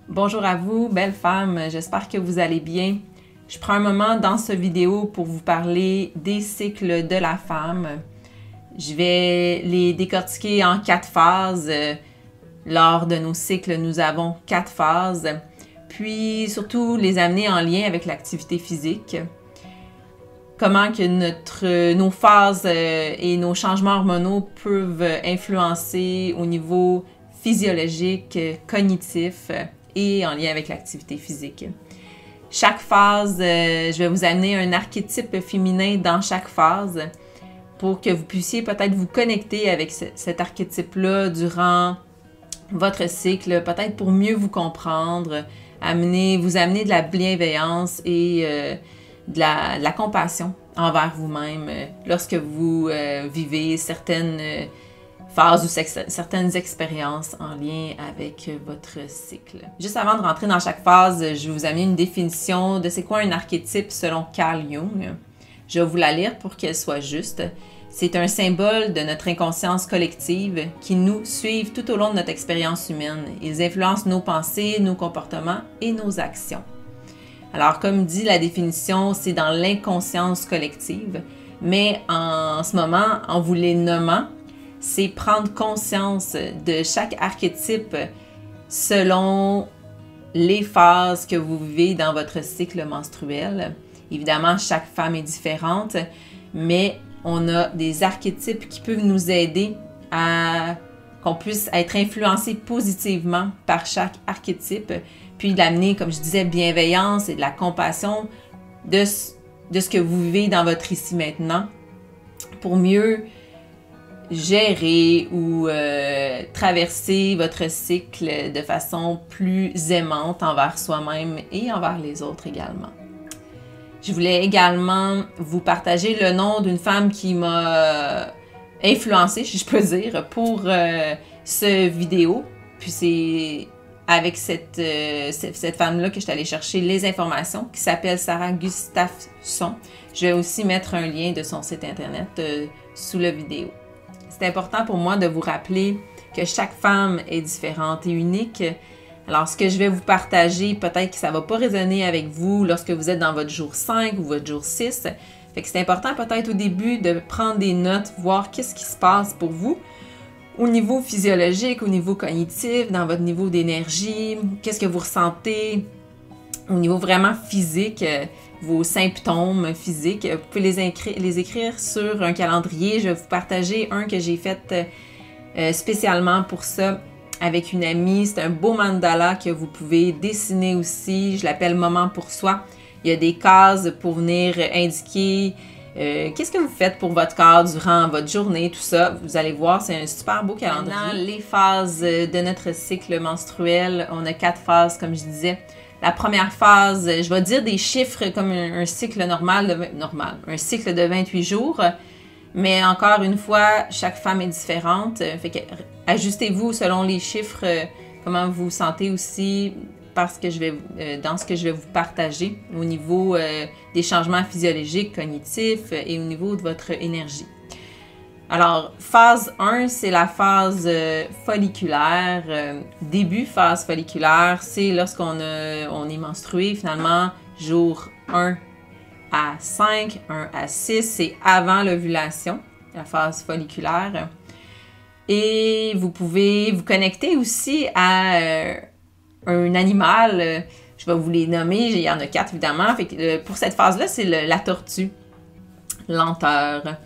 Bonjour à vous, belles femmes, j'espère que vous allez bien. Je prends un moment dans cette vidéo pour vous parler des cycles de la femme. Je vais les décortiquer en 4 phases. Lors de nos cycles, nous avons 4 phases. Puis surtout les amener en lien avec l'activité physique. Comment que nos phases et nos changements hormonaux peuvent influencer au niveau physiologique, cognitif et en lien avec l'activité physique. Chaque phase, je vais vous amener un archétype féminin dans chaque phase pour que vous puissiez peut-être vous connecter avec cet archétype-là durant votre cycle, peut-être pour mieux vous comprendre, vous amener de la bienveillance et de la compassion envers vous-même lorsque vous vivez certaines phases ou certaines expériences en lien avec votre cycle. Juste avant de rentrer dans chaque phase, je vais vous amener une définition de c'est quoi un archétype selon Carl Jung. Je vais vous la lire pour qu'elle soit juste. C'est un symbole de notre inconscience collective qui nous suivent tout au long de notre expérience humaine. Ils influencent nos pensées, nos comportements et nos actions. Alors, comme dit la définition, c'est dans l'inconscience collective, mais en ce moment, en vous les nommant, c'est prendre conscience de chaque archétype selon les phases que vous vivez dans votre cycle menstruel. Évidemment, chaque femme est différente, mais on a des archétypes qui peuvent nous aider à qu'on puisse être influencé positivement par chaque archétype, puis d'amener, comme je disais, bienveillance et de la compassion de ce que vous vivez dans votre ici maintenant pour mieux gérer ou traverser votre cycle de façon plus aimante envers soi-même et envers les autres également. Je voulais également vous partager le nom d'une femme qui m'a influencée, si je peux dire, pour ce vidéo. Puis c'est avec cette femme-là que je suis allée chercher les informations, qui s'appelle Sarah Gustafson. Je vais aussi mettre un lien de son site internet sous la vidéo. C'est important pour moi de vous rappeler que chaque femme est différente et unique. Alors, ce que je vais vous partager, peut-être que ça ne va pas résonner avec vous lorsque vous êtes dans votre jour 5 ou votre jour 6. Fait que c'est important peut-être au début de prendre des notes, voir qu'est-ce qui se passe pour vous au niveau physiologique, au niveau cognitif, dans votre niveau d'énergie, qu'est-ce que vous ressentez au niveau vraiment physique, vos symptômes physiques. Vous pouvez les écrire sur un calendrier. Je vais vous partager un que j'ai fait spécialement pour ça avec une amie. C'est un beau mandala que vous pouvez dessiner aussi. Je l'appelle Moment pour soi. Il y a des cases pour venir indiquer qu'est-ce que vous faites pour votre corps durant votre journée, tout ça. Vous allez voir, c'est un super beau calendrier. Maintenant, les phases de notre cycle menstruel, on a 4 phases, comme je disais. La première phase, je vais dire des chiffres comme un cycle normal, un cycle de 28 jours. Mais encore une fois, chaque femme est différente. Fait que ajustez-vous selon les chiffres, comment vous vous sentez aussi parce que dans ce que je vais vous partager au niveau des changements physiologiques, cognitifs et au niveau de votre énergie. Alors, phase 1, c'est la phase folliculaire. Début phase folliculaire, c'est lorsqu'on est menstrué, finalement, jour 1 à 5, 1 à 6, c'est avant l'ovulation, la phase folliculaire. Et vous pouvez vous connecter aussi à un animal. Je vais vous les nommer, il y en a 4 évidemment. Fait que, pour cette phase-là, c'est la tortue, lenteur.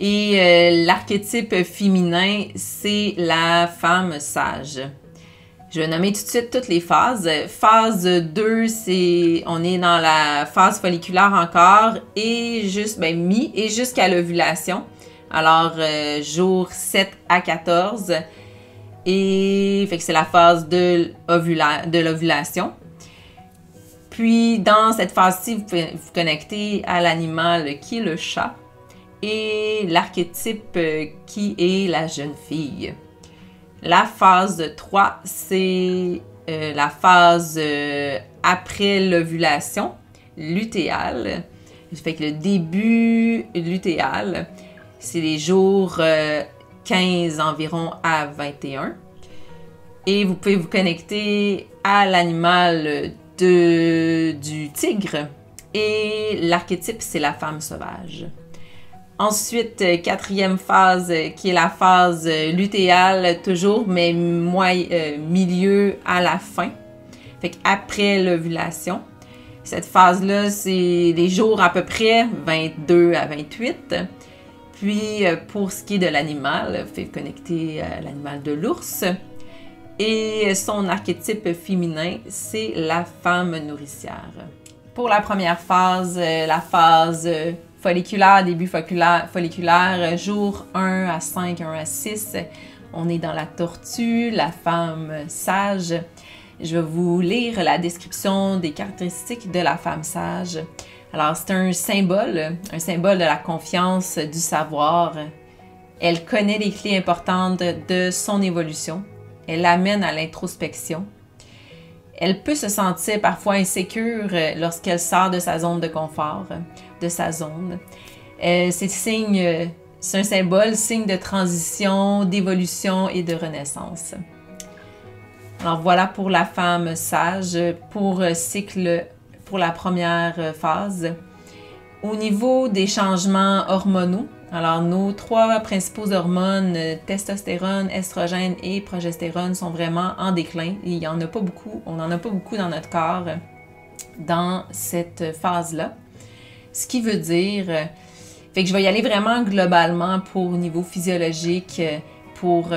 Et l'archétype féminin, c'est la femme sage. Je vais nommer tout de suite toutes les phases. Phase 2, on est dans la phase folliculaire encore et et jusqu'à l'ovulation. Alors, jour 7 à 14. Et fait que c'est la phase de l'ovulation. Puis, dans cette phase-ci, vous pouvez vous connecter à l'animal qui est le chat et l'archétype qui est la jeune fille. La phase 3, c'est la phase après l'ovulation, lutéale. Ça fait que le début lutéal, c'est les jours 15 environ à 21. Et vous pouvez vous connecter à l'animal du tigre. Et l'archétype, c'est la femme sauvage. Ensuite, quatrième phase, qui est la phase lutéale, toujours, mais milieu à la fin. Fait qu'après l'ovulation. Cette phase-là, c'est les jours à peu près 22 à 28. Puis, pour ce qui est de l'animal, vous pouvez vous connecter à l'animal de l'ours. Et son archétype féminin, c'est la femme nourricière. Pour la première phase, la phase folliculaire, début folliculaire, jour 1 à 5, 1 à 6, on est dans la tortue, la femme sage. Je vais vous lire la description des caractéristiques de la femme sage. Alors, c'est un symbole de la confiance, du savoir. Elle connaît les clés importantes de son évolution. Elle l'amène à l'introspection. Elle peut se sentir parfois insécure lorsqu'elle sort de sa zone de confort, de sa zone. C'est un symbole, signe de transition, d'évolution et de renaissance. Alors voilà pour la femme sage, pour la première phase. Au niveau des changements hormonaux, alors nos 3 principaux hormones, testostérone, estrogène et progestérone, sont vraiment en déclin. Il y en a pas beaucoup, on n'en a pas beaucoup dans notre corps dans cette phase-là. Ce qui veut dire, fait que je vais y aller vraiment globalement pour niveau physiologique, pour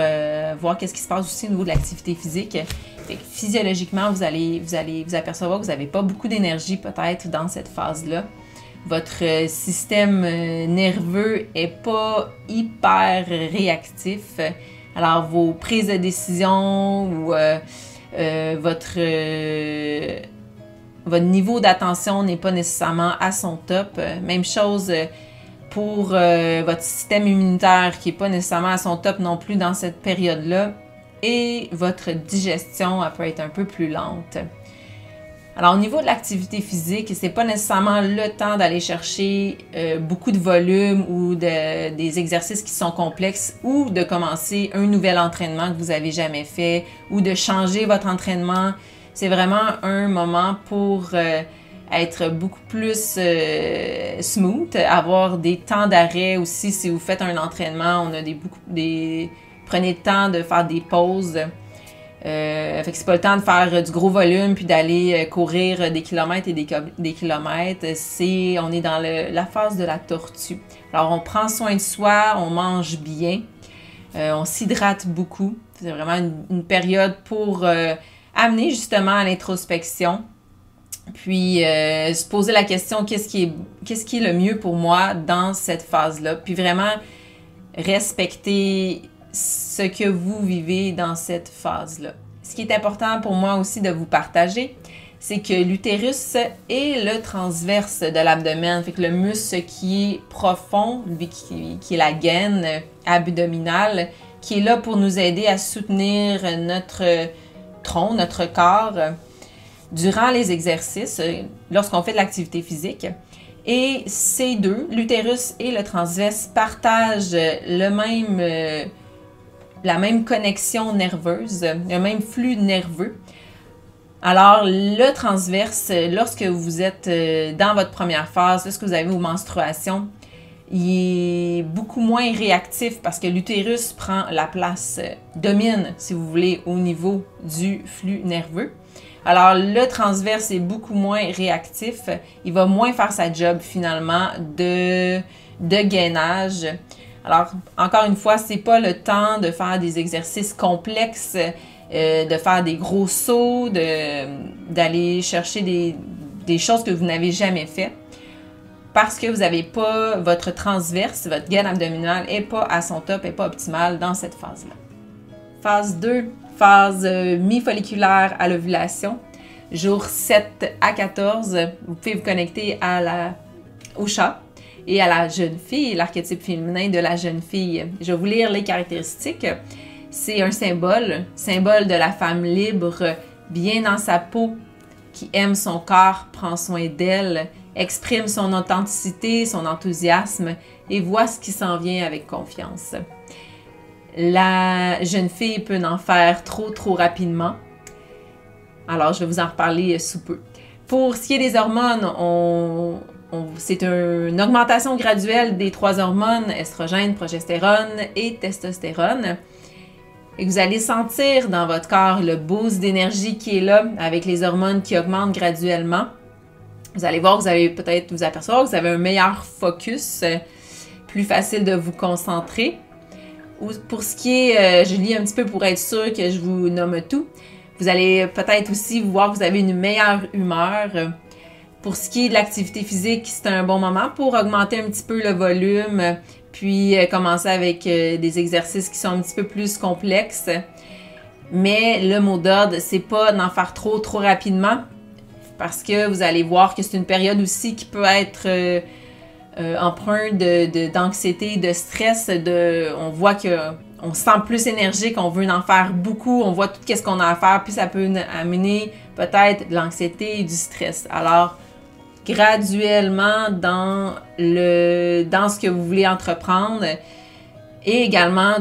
voir qu'est-ce qui se passe aussi au niveau de l'activité physique. Fait que physiologiquement, vous allez vous apercevoir que vous n'avez pas beaucoup d'énergie peut-être dans cette phase-là. Votre système nerveux n'est pas hyper réactif. Alors, vos prises de décision ou votre niveau d'attention n'est pas nécessairement à son top. Même chose pour votre système immunitaire qui n'est pas nécessairement à son top non plus dans cette période-là. Et votre digestion, elle peut être un peu plus lente. Alors, au niveau de l'activité physique, c'est pas nécessairement le temps d'aller chercher beaucoup de volume ou des exercices qui sont complexes ou de commencer un nouvel entraînement que vous avez jamais fait ou de changer votre entraînement. C'est vraiment un moment pour être beaucoup plus smooth, avoir des temps d'arrêt aussi si vous faites un entraînement. On a prenez le temps de faire des pauses. Fait que c'est pas le temps de faire du gros volume puis d'aller courir des kilomètres et des kilomètres. On est dans la phase de la tortue. Alors, on prend soin de soi, on mange bien, on s'hydrate beaucoup. C'est vraiment une période pour amener justement à l'introspection. Puis, se poser la question, qu'est-ce qui est le mieux pour moi dans cette phase-là? Puis vraiment respecter ce que vous vivez dans cette phase-là. Ce qui est important pour moi aussi de vous partager, c'est que l'utérus est le transverse de l'abdomen, fait que le muscle qui est profond, lui qui est la gaine abdominale, qui est là pour nous aider à soutenir notre tronc, notre corps, durant les exercices, lorsqu'on fait de l'activité physique. Et ces deux, l'utérus et le transverse, partagent la même connexion nerveuse, le même flux nerveux. Alors, le transverse, lorsque vous êtes dans votre première phase, lorsque vous avez vos menstruations, il est beaucoup moins réactif parce que l'utérus prend la place, domine, si vous voulez, au niveau du flux nerveux. Alors, le transverse est beaucoup moins réactif. Il va moins faire sa job, finalement, de gainage. Alors, encore une fois, c'est pas le temps de faire des exercices complexes, de faire des gros sauts, d'aller chercher des choses que vous n'avez jamais fait. Parce que vous n'avez pas votre transverse, votre gaine abdominale n'est pas à son top, n'est pas optimale dans cette phase-là. Phase 2, phase mi-folliculaire à l'ovulation. Jour 7 à 14, vous pouvez vous connecter au chat et à la jeune fille, l'archétype féminin de la jeune fille. Je vais vous lire les caractéristiques. C'est un symbole de la femme libre, bien dans sa peau, qui aime son corps, prend soin d'elle, exprime son authenticité, son enthousiasme et voit ce qui s'en vient avec confiance. la jeune fille peut en faire trop rapidement. Alors, je vais vous en reparler sous peu. Pour ce qui est des hormones, c'est une augmentation graduelle des 3 hormones, estrogène, progestérone et testostérone. Et vous allez sentir dans votre corps le boost d'énergie qui est là avec les hormones qui augmentent graduellement. Vous allez voir, vous allez peut-être vous apercevoir que vous avez un meilleur focus, plus facile de vous concentrer. Pour ce qui est, je lis un petit peu pour être sûr que je vous nomme tout, vous allez peut-être aussi voir que vous avez une meilleure humeur. Pour ce qui est de l'activité physique, c'est un bon moment pour augmenter un petit peu le volume, puis commencer avec des exercices qui sont un petit peu plus complexes. Mais le mot d'ordre, c'est pas d'en faire trop rapidement, parce que vous allez voir que c'est une période aussi qui peut être empreinte d'anxiété, de stress. On voit qu'on se sent plus énergique, on veut en faire beaucoup, on voit tout ce qu'on a à faire, puis ça peut amener peut-être de l'anxiété et du stress. Alors, graduellement dans ce que vous voulez entreprendre et également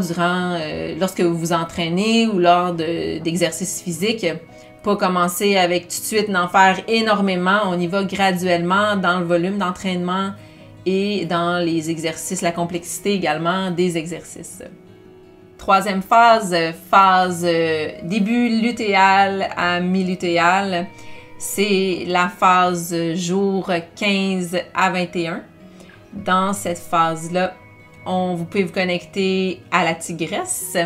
lorsque vous vous entraînez ou lors d'exercices physiques, pas commencer avec tout de suite d'en faire énormément, on y va graduellement dans le volume d'entraînement et dans les exercices, la complexité également des exercices. Troisième phase, début lutéal à mi-lutéal. C'est la phase jour 15 à 21. Dans cette phase-là, vous pouvez vous connecter à la tigresse,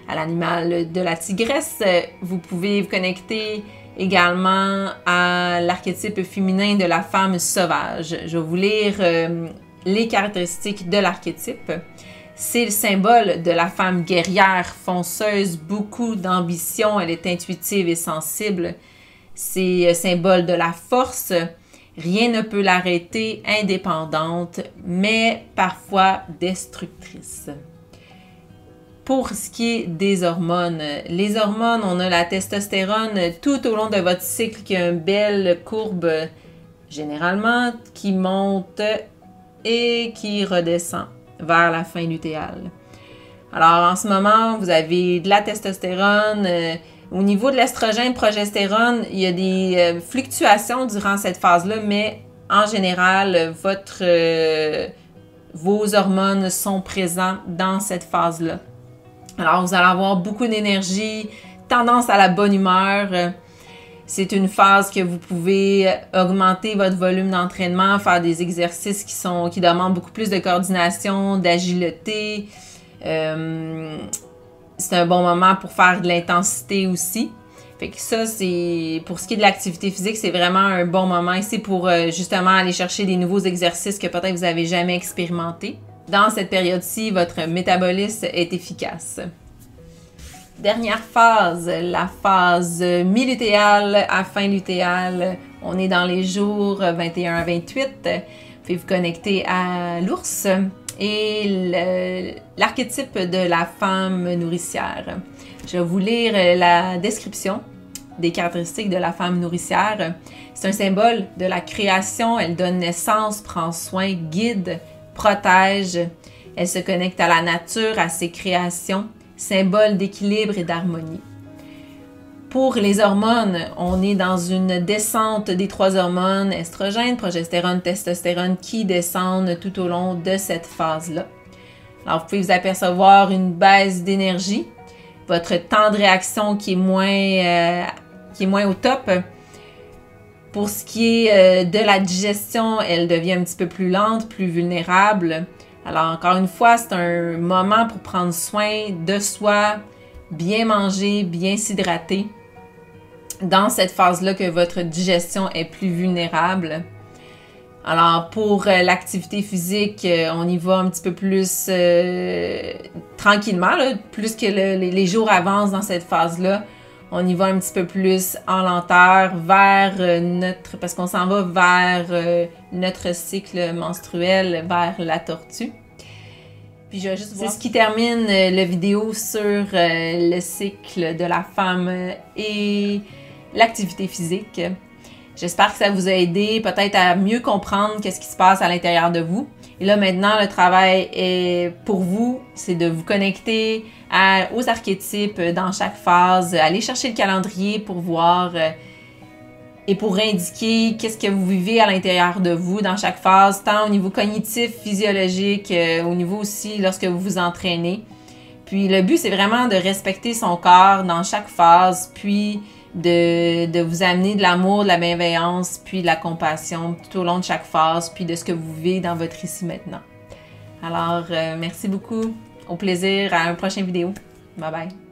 à l'animal de la tigresse. Vous pouvez vous connecter également à l'archétype féminin de la femme sauvage. Je vais vous lire les caractéristiques de l'archétype. C'est le symbole de la femme guerrière, fonceuse, beaucoup d'ambition. Elle est intuitive et sensible. C'est un symbole de la force, rien ne peut l'arrêter, indépendante, mais parfois destructrice. Pour ce qui est des hormones, les hormones, on a la testostérone tout au long de votre cycle qui a une belle courbe, généralement, qui monte et qui redescend vers la fin lutéale. Alors en ce moment, vous avez de la testostérone. Au niveau de l'estrogène, progestérone, il y a des fluctuations durant cette phase-là, mais en général, vos hormones sont présentes dans cette phase-là. Alors, vous allez avoir beaucoup d'énergie, tendance à la bonne humeur. C'est une phase que vous pouvez augmenter votre volume d'entraînement, faire des exercices qui demandent beaucoup plus de coordination, d'agilité. C'est un bon moment pour faire de l'intensité aussi. Fait que ça, pour ce qui est de l'activité physique, c'est vraiment un bon moment ici pour justement aller chercher des nouveaux exercices que peut-être vous n'avez jamais expérimentés. Dans cette période-ci, votre métabolisme est efficace. Dernière phase, la phase mi-lutéale à fin lutéale. On est dans les jours 21 à 28. Vous pouvez vous connecter à l'ours et l'archétype de la femme nourricière. Je vais vous lire la description des caractéristiques de la femme nourricière. C'est un symbole de la création. Elle donne naissance, prend soin, guide, protège. Elle se connecte à la nature, à ses créations. Symbole d'équilibre et d'harmonie. Pour les hormones, on est dans une descente des 3 hormones, estrogène, progestérone, testostérone, qui descendent tout au long de cette phase-là. Alors, vous pouvez vous apercevoir une baisse d'énergie, votre temps de réaction qui est moins au top. Pour ce qui est de la digestion, elle devient un petit peu plus lente, plus vulnérable. Alors, encore une fois, c'est un moment pour prendre soin de soi, bien manger, bien s'hydrater. Dans cette phase-là que votre digestion est plus vulnérable. Alors, pour l'activité physique, on y va un petit peu plus tranquillement, là, plus que les jours avancent dans cette phase-là. On y va un petit peu plus en lenteur vers parce qu'on s'en va vers notre cycle menstruel, vers la tortue. Puis je vais juste voir. C'est ce qui termine la vidéo sur le cycle de la femme et l'activité physique. J'espère que ça vous a aidé peut-être à mieux comprendre qu'est-ce qui se passe à l'intérieur de vous. Et là, maintenant, le travail est pour vous, c'est de vous connecter aux archétypes dans chaque phase, aller chercher le calendrier pour voir et pour indiquer qu'est-ce que vous vivez à l'intérieur de vous dans chaque phase, tant au niveau cognitif, physiologique, au niveau aussi lorsque vous vous entraînez. Puis le but, c'est vraiment de respecter son corps dans chaque phase, puis de vous amener de l'amour, de la bienveillance, puis de la compassion tout au long de chaque phase, puis de ce que vous vivez dans votre ici maintenant. Alors, merci beaucoup. Au plaisir à une prochaine vidéo. Bye bye.